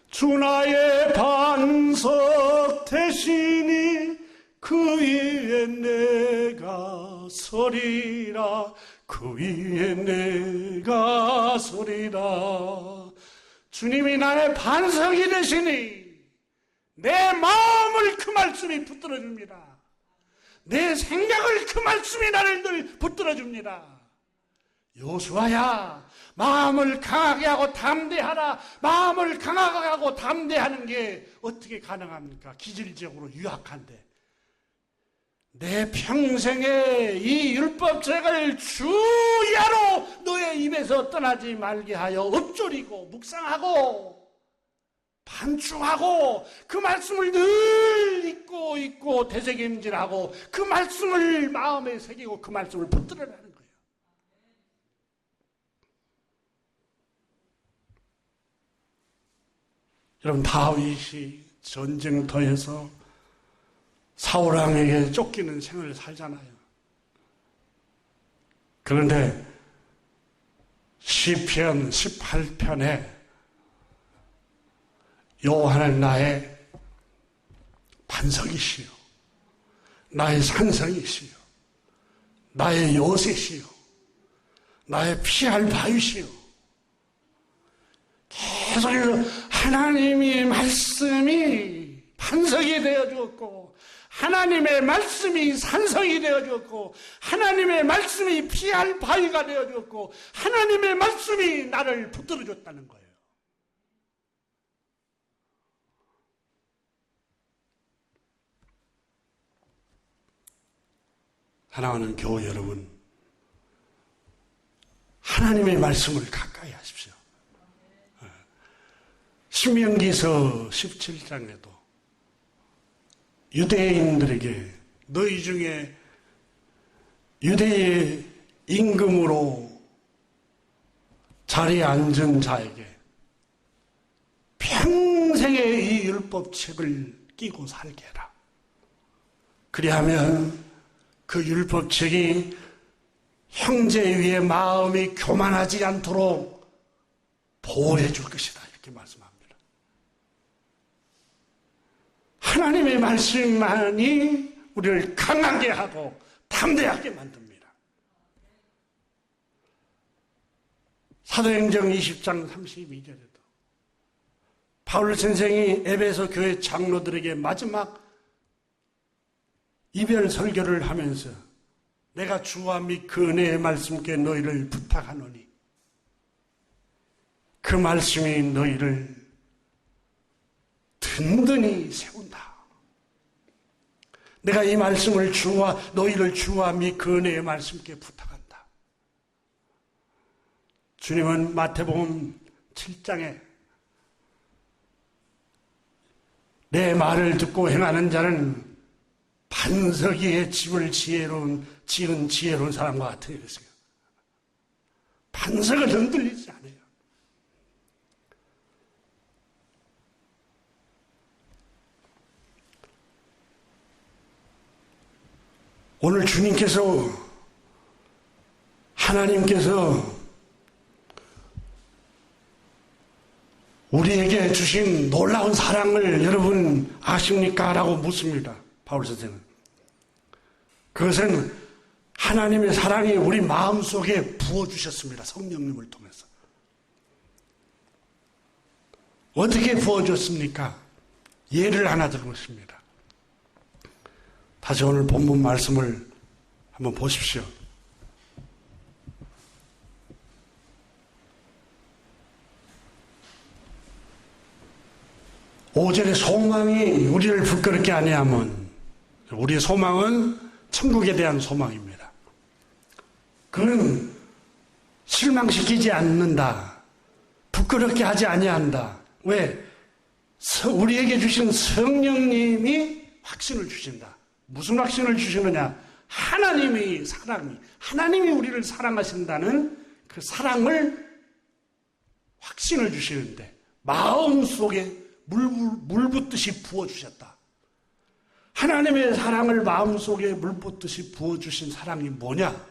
주 나의 반석 대신이 그 위에 내가 서리라, 그 위에 내가 서리라. 주님이 나의 반석이 되시니 내 마음을 그 말씀이 붙들어줍니다. 내 생각을 그 말씀이 나를 늘 붙들어줍니다. 여호수아야, 마음을 강하게 하고 담대하라. 마음을 강하게 하고 담대하는 게 어떻게 가능합니까? 기질적으로 유약한데. 내 평생에 이 율법책을 주야로 너의 입에서 떠나지 말게 하여 읊조리고 묵상하고 반추하고 그 말씀을 늘 읽고 되새김질하고 그 말씀을 마음에 새기고 그 말씀을 붙들어라는 거예요. 여러분, 다윗이 전쟁터에서 사울왕에게 쫓기는 생을 살잖아요. 그런데 시편 18편에 여호와는 나의 반석이시요, 나의 산성이시요, 나의 요새시요, 나의 피할 바위시요. 계속 하나님의 말씀이 반석이 되어 주었고, 하나님의 말씀이 산성이 되어 주었고, 하나님의 말씀이 피할 바위가 되어 주었고, 하나님의 말씀이 나를 붙들어 줬다는 거예요. 사랑하는 교회 여러분, 하나님의 말씀을 가까이 하십시오. 신명기서 17장에도 유대인들에게 너희 중에 유대의 임금으로 자리에 앉은 자에게 평생의 이 율법책을 끼고 살게 해라. 그리하면 그 율법책이 형제 위에 마음이 교만하지 않도록 보호해 줄 것이다, 이렇게 말씀합니다. 하나님의 말씀만이 우리를 강하게 하고 담대하게 만듭니다. 사도행전 20장 32절에도 바울 선생이 에베소 교회 장로들에게 마지막 이별 설교를 하면서 내가 주와 및 그 은혜의 말씀께 너희를 부탁하노니 그 말씀이 너희를 든든히 세운다. 내가 이 말씀을 너희를 주와 및 그 은혜의 말씀께 부탁한다. 주님은 마태복음 7장에 내 말을 듣고 행하는 자는 반석 위에 집을 지은 지혜로운 사람과 같으니 그랬어요. 반석을 흔들리지 않아요. 오늘 하나님께서 우리에게 주신 놀라운 사랑을 여러분 아십니까? 라고 묻습니다. 바울 선생은. 그것은 하나님의 사랑이 우리 마음속에 부어주셨습니다. 성령님을 통해서. 어떻게 부어줬습니까? 예를 하나 들었습니다. 다시 오늘 본문 말씀을 한번 보십시오. 5절의 소망이 우리를 부끄럽게 아니하면, 우리의 소망은 천국에 대한 소망입니다. 그는 실망시키지 않는다. 부끄럽게 하지 아니한다. 왜? 우리에게 주신 성령님이 확신을 주신다. 무슨 확신을 주시느냐? 하나님이 우리를 사랑하신다는 그 사랑을 확신을 주시는데 마음속에 물 붓듯이 부어주셨다. 하나님의 사랑을 마음속에 물 붓듯이 부어주신 사랑이 뭐냐?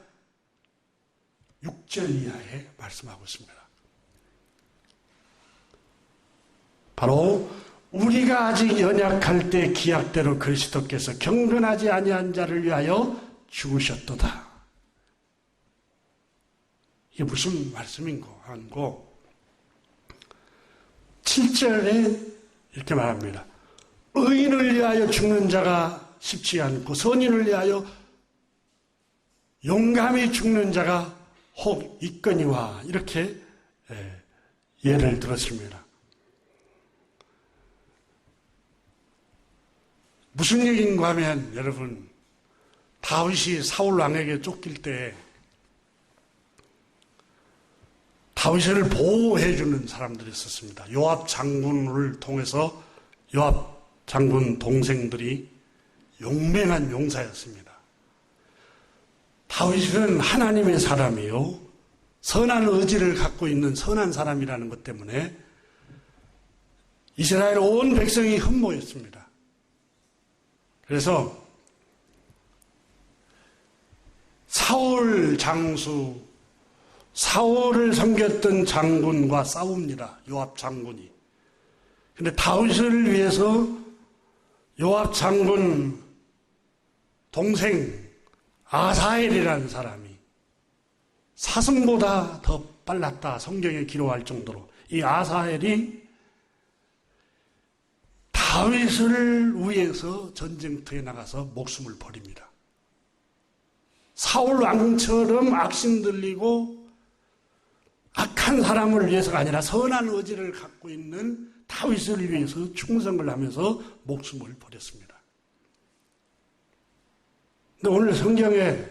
6절 이하에 말씀하고 있습니다. 바로 우리가 아직 연약할 때 기약대로 그리스도께서 경건하지 아니한 자를 위하여 죽으셨도다. 이게 무슨 말씀인고 하고 7절에 이렇게 말합니다. 의인을 위하여 죽는 자가 쉽지 않고 선인을 위하여 용감히 죽는 자가 혹 있거니와 이렇게 예를 들었습니다. 무슨 얘기인가 하면 여러분 다윗이 사울 왕에게 쫓길 때 다윗을 보호해 주는 사람들이 있었습니다. 요압 장군을 통해서 요압 장군 동생들이 용맹한 용사였습니다. 다윗은 하나님의 사람이요 선한 의지를 갖고 있는 선한 사람이라는 것 때문에 이스라엘 온 백성이 흠모했습니다. 그래서 사울 장수, 사울을 섬겼던 장군과 싸웁니다. 요압 장군이. 근데 다윗을 위해서 요압 장군 동생 아사엘이라는 사람이 사슴보다 더 빨랐다. 성경에 기록할 정도로. 이 아사엘이 다윗을 위해서 전쟁터에 나가서 목숨을 버립니다. 사울 왕처럼 악심 들리고 악한 사람을 위해서가 아니라 선한 의지를 갖고 있는 다윗을 위해서 충성을 하면서 목숨을 버렸습니다. 근데 오늘 성경에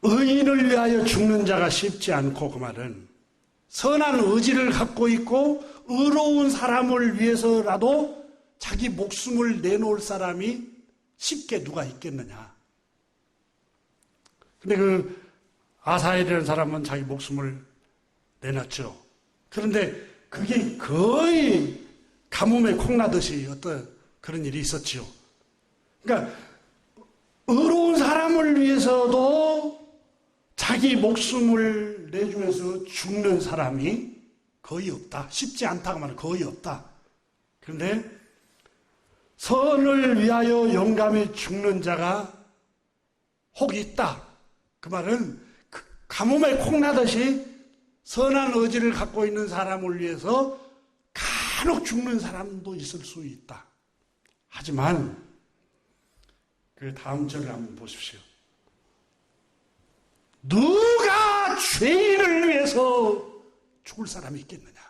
의인을 위하여 죽는 자가 쉽지 않고 그 말은 선한 의지를 갖고 있고 의로운 사람을 위해서라도 자기 목숨을 내놓을 사람이 쉽게 누가 있겠느냐. 근데 그 아사엘이라는 사람은 자기 목숨을 내놨죠. 그런데 그게 거의 가뭄에 콩나듯이 어떤 그런 일이 있었죠. 그러니까 의로운 사람을 위해서도 자기 목숨을 내주면서 죽는 사람이 거의 없다. 쉽지 않다고 말하면 거의 없다. 그런데 선을 위하여 용감히 죽는 자가 혹 있다. 그 말은 가뭄에 콩나듯이 선한 의지를 갖고 있는 사람을 위해서 간혹 죽는 사람도 있을 수 있다. 하지만 그 다음 절을 한번 보십시오. 누가 죄인을 위해서 죽을 사람이 있겠느냐?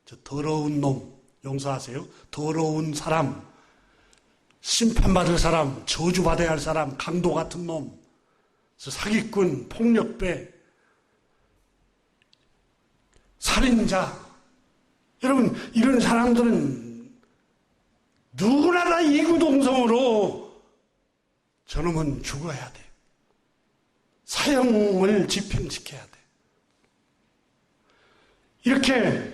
저 더러운 놈, 용서하세요. 더러운 사람, 심판받을 사람, 저주받아야 할 사람, 강도 같은 놈, 사기꾼, 폭력배, 살인자. 여러분, 이런 사람들은 누구나 다 이구동성으로 저놈은 죽어야 돼. 사형을 집행시켜야 돼. 이렇게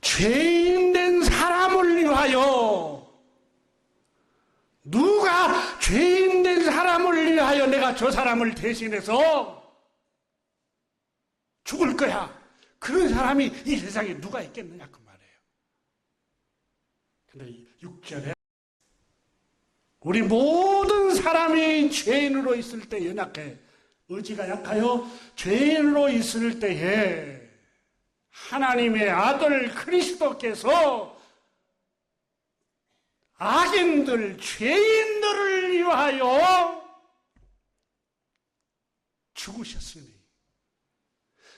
죄인된 사람을 위하여 누가 죄인된 사람을 위하여 내가 저 사람을 대신해서 죽을 거야. 그런 사람이 이 세상에 누가 있겠느냐 그 말이에요. 근데 6절에 우리 모든 사람이 죄인으로 있을 때 연약해. 의지가 약하여 죄인으로 있을 때에 하나님의 아들 그리스도께서 악인들, 죄인들을 위하여 죽으셨으니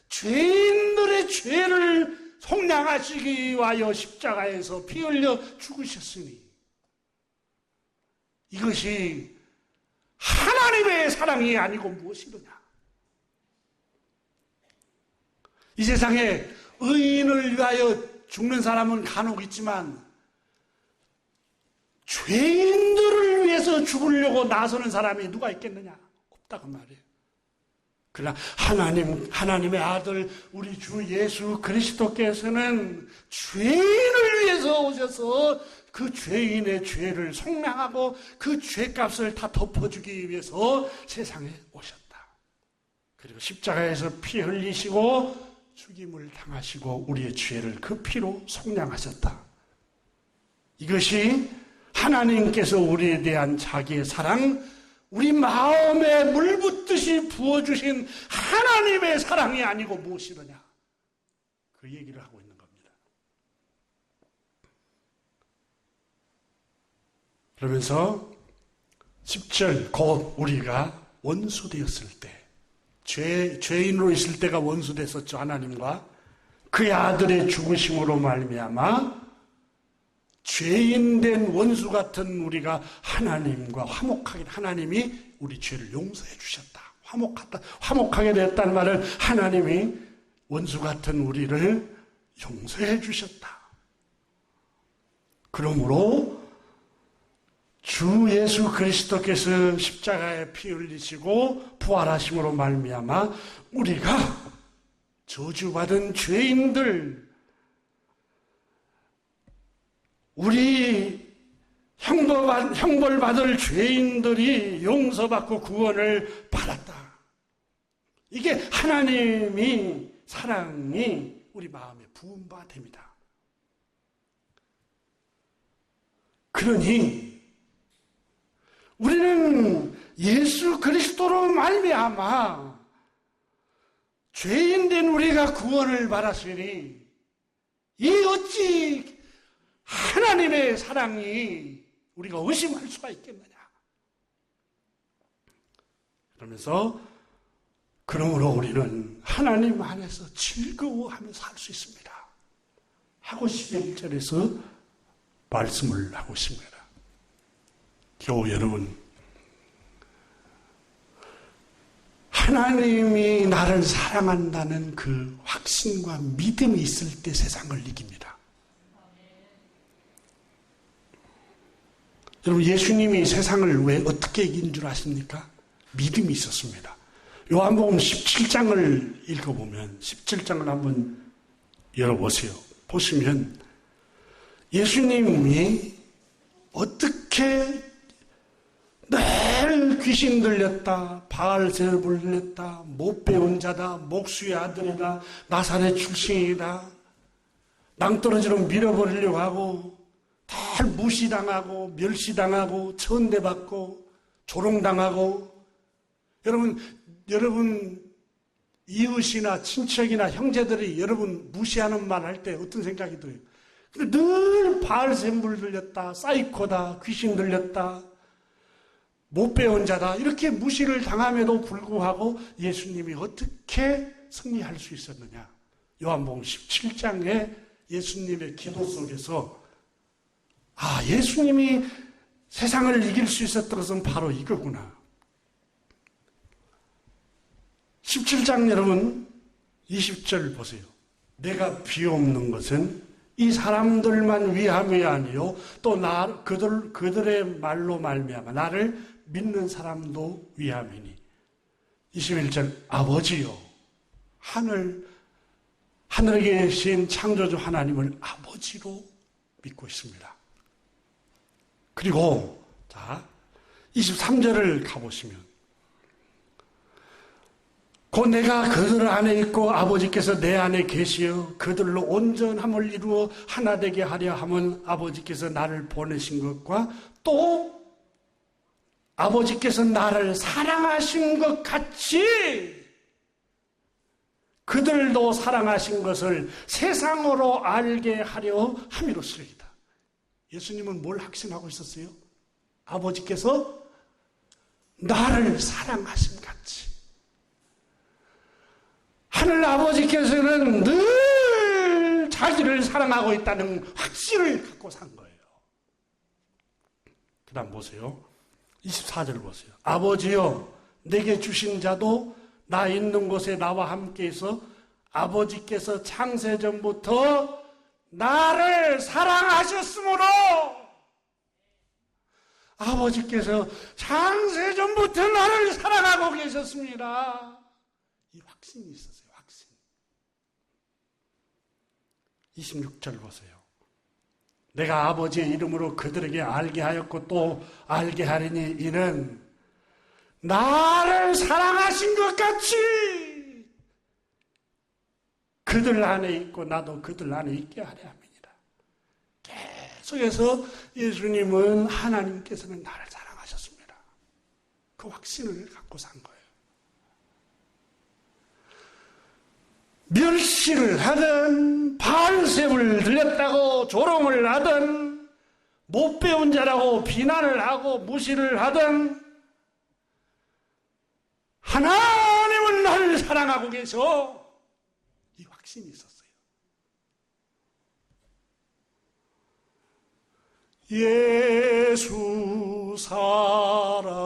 죄인들의 죄를 속량하시기 위하여 십자가에서 피 흘려 죽으셨으니 이것이 하나님의 사랑이 아니고 무엇이느냐. 이 세상에 의인을 위하여 죽는 사람은 간혹 있지만 죄인들을 위해서 죽으려고 나서는 사람이 누가 있겠느냐? 없다고 말이에요. 그러나 하나님의 아들 우리 주 예수 그리스도께서는 죄인을 위해서 오셔서 그 죄인의 죄를 속량하고 그 죄값을 다 덮어주기 위해서 세상에 오셨다. 그리고 십자가에서 피 흘리시고 죽임을 당하시고 우리의 죄를 그 피로 속량하셨다. 이것이 하나님께서 우리에 대한 자기의 사랑, 우리 마음에 물붓듯이 부어주신 하나님의 사랑이 아니고 무엇이느냐, 그 얘기를 하고 있는 겁니다. 그러면서 10절, 곧 우리가 원수 되었을 때, 죄인으로 있을 때가 원수 됐었죠. 하나님과 그의 아들의 죽으심으로 말미암아 죄인된 원수 같은 우리가 하나님과 화목하게, 하나님이 우리 죄를 용서해 주셨다. 화목하게 됐다는 말은 하나님이 원수 같은 우리를 용서해 주셨다. 그러므로 주 예수 그리스도께서 십자가에 피 흘리시고 부활하심으로 말미암아 우리가 저주받은 죄인들, 우리 형벌받을 죄인들이 용서받고 구원을 받았다. 이게 하나님이 사랑이 우리 마음에 부은 바 됩니다. 그러니 우리는 예수 그리스도로 말미암아 죄인된 우리가 구원을 받았으니 이 어찌 하나님의 사랑이 우리가 의심할 수가 있겠느냐. 그러면서 그러므로 우리는 하나님 안에서 즐거워하며 살 수 있습니다 하고 11절에서 말씀을 하고 있습니다. 교우 여러분, 하나님이 나를 사랑한다는 그 확신과 믿음이 있을 때 세상을 이깁니다. 여러분, 예수님이 세상을 왜 어떻게 이긴 줄 아십니까? 믿음이 있었습니다. 요한복음 17장을 읽어보면, 17장을 한번 열어보세요. 보시면 예수님이 어떻게 늘 귀신 들렸다, 바알세불 들렸다, 못 배운 자다, 목수의 아들이다, 나사렛 출신이다, 낭떠러지로 밀어버리려고 하고 다 무시당하고 멸시당하고 천대받고 조롱당하고, 여러분 이웃이나 친척이나 형제들이 여러분 무시하는 말 할 때 어떤 생각이 들어요? 근데 늘 바알세불 들렸다, 사이코다, 귀신 들렸다, 못 배운 자다, 이렇게 무시를 당함에도 불구하고 예수님이 어떻게 승리할 수 있었느냐? 요한복음 17장에 예수님의 기도 속에서 예수님이 세상을 이길 수 있었던 것은 바로 이거구나. 17장 여러분 20절 보세요. 내가 비옵는 것은 이 사람들만 위함이 아니요 또 그들의 말로 말미암아 나를 믿는 사람도 위함이니. 21절 아버지요, 하늘에 계신 창조주 하나님을 아버지로 믿고 있습니다. 그리고 23절을 가보시면 곧 내가 그들 안에 있고 아버지께서 내 안에 계시어 그들로 온전함을 이루어 하나 되게 하려 함은 아버지께서 나를 보내신 것과 또 아버지께서 나를 사랑하신 것 같이 그들도 사랑하신 것을 세상으로 알게 하려 함이로쓰리이다. 예수님은 뭘 확신하고 있었어요? 아버지께서 나를 사랑하신 같이. 하늘 아버지께서는 늘 자기를 사랑하고 있다는 확신을 갖고 산 거예요. 그 다음 보세요. 24절 보세요. 아버지여, 내게 주신 자도 나 있는 곳에 나와 함께 있어 아버지께서 창세전부터 나를 사랑하셨으므로, 아버지께서 창세전부터 나를 사랑하고 계셨습니다. 이 확신이 있었어요. 확신. 26절 보세요. 내가 아버지의 이름으로 그들에게 알게 하였고 또 알게 하리니 이는 나를 사랑하신 것 같이 그들 안에 있고 나도 그들 안에 있게 하려 합니다. 계속해서 예수님은 하나님께서는 나를 사랑하셨습니다. 그 확신을 갖고 산 거예요. 멸시를 하든 반샘을 들렸다고 조롱을 하든 못 배운 자라고 비난을 하고 무시를 하든 하나님은 나를 사랑하고 계셔. 이 확신이 있었어요. 예수 사랑하심을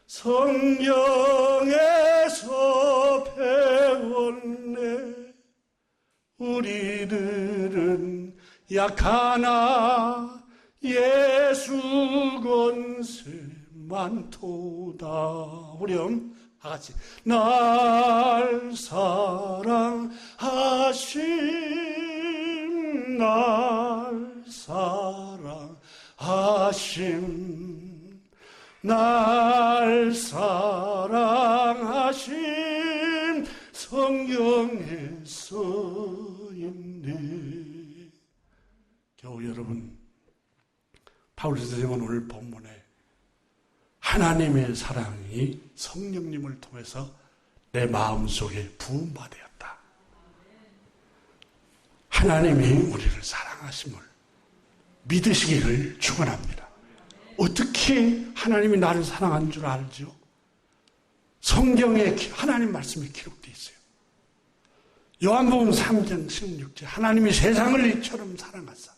성경에서 배웠네. 우리들은 약하나 예수 권세 많도다. 우렴 다같이 날 사랑하심 날 사랑하심 날 사랑하심 성경에 써있네. 겨우 여러분 바울 선생님은 오늘 본문에 하나님의 사랑이 성령님을 통해서 내 마음속에 부음받았다. 하나님이 우리를 사랑하심을 믿으시기를 축원합니다. 어떻게 하나님이 나를 사랑한 줄 알죠? 성경에 하나님 말씀이 기록되어 있어요. 요한복음 3장 16절 하나님이 세상을 이처럼 사랑하사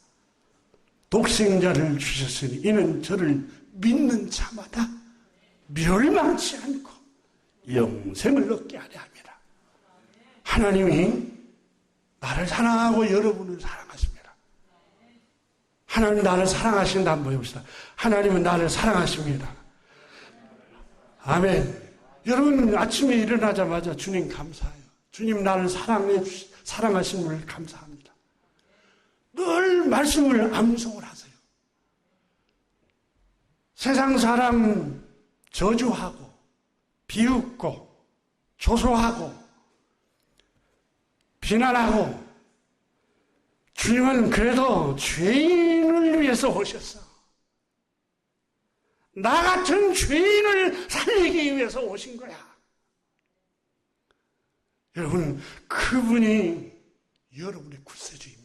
독생자를 주셨으니 이는 저를 믿는 자마다 멸망치 않고 영생을 얻게 하려 합니다. 하나님이 나를 사랑하고 여러분을 사랑하십니다. 하나님 나를 사랑하신다 한번 해봅시다. 하나님은 나를 사랑하십니다. 아멘. 여러분 아침에 일어나자마자 주님 감사해요. 주님 나를 사랑하심을 감사합니다. 늘 말씀을 암송을 하세요. 세상 사람 저주하고 비웃고 조소하고 비난하고 주님은 그래도 죄인을 위해서 오셨어. 나 같은 죄인을 살리기 위해서 오신 거야. 여러분 그분이 여러분의 구세주입니다.